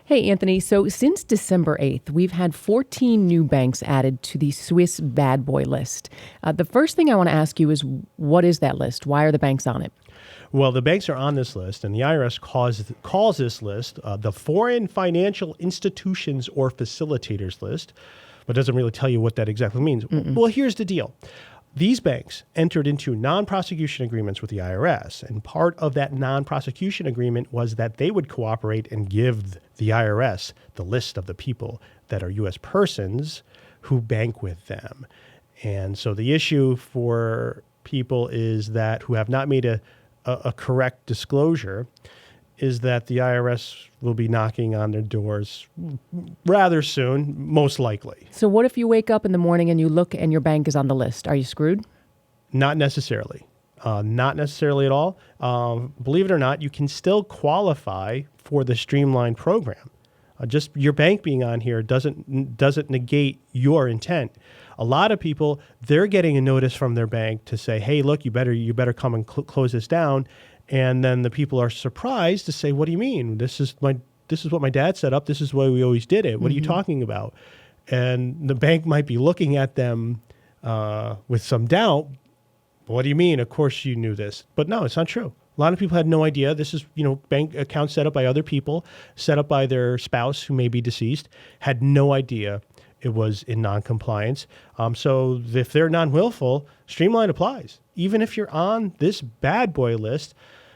Hey, Anthony. So since December 8th, we've had 14 new banks added to the Swiss bad boy list. The first thing I want to ask you is, what is that list? Why are the banks on it? Well, the banks are on this list, and the IRS calls this list the Foreign Financial Institutions or Facilitators list, but doesn't really tell you what that exactly means. Well, here's the deal. These banks entered into non-prosecution agreements with the IRS, and part of that non-prosecution agreement was that they would cooperate and give the IRS the list of the people that are U.S. persons who bank with them. And so the issue for people is that who have not made a correct disclosure is that the IRS will be knocking on their doors rather soon, most likely. So what if you wake up in the morning and you look and your bank is on the list? Are you screwed? Not necessarily. Not necessarily at all. Believe it or not, you can still qualify for the Streamlined program. Just your bank being on here doesn't negate your intent. A lot of people, they're getting a notice from their bank to say, hey, look, you better come and close this down. And then the people are surprised to say, what do you mean? This is what my dad set up. This is the way we always did it. What are you talking about? And the bank might be looking at them with some doubt. What do you mean? Of course you knew this. But no, it's not true. A lot of people had no idea. This is, bank accounts set up by other people, set up by their spouse who may be deceased, had no idea it was in non-compliance. So if they're non-willful, Streamline applies. Even if you're on this bad boy list,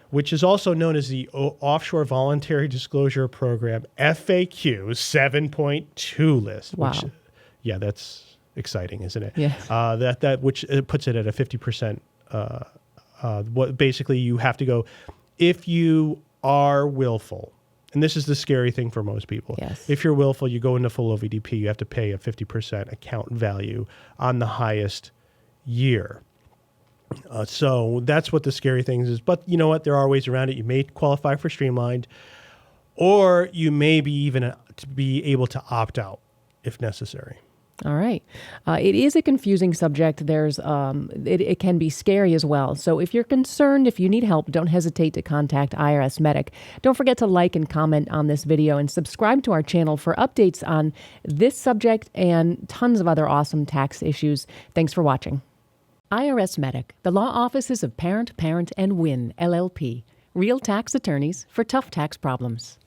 which is also known as the Offshore Voluntary Disclosure Program FAQ 7.2 list. Wow. Which, yeah, that's exciting, isn't it? Yeah. Which puts it at a 50%. What basically you have to go if you are willful. And this is the scary thing for most people. Yes. If you're willful, you go into full OVDP, you have to pay a 50% account value on the highest year. So that's what the scary thing is. But you know what? There are ways around it. You may qualify for Streamlined, or you may be even to be able to opt out if necessary. All right. It is a confusing subject. There's it can be scary as well. So if you're concerned, if you need help, don't hesitate to contact IRS Medic. Don't forget to like and comment on this video and subscribe to our channel for updates on this subject and tons of other awesome tax issues. Thanks for watching. IRS Medic, the law offices of Parent, and Win LLP. Real tax attorneys for tough tax problems.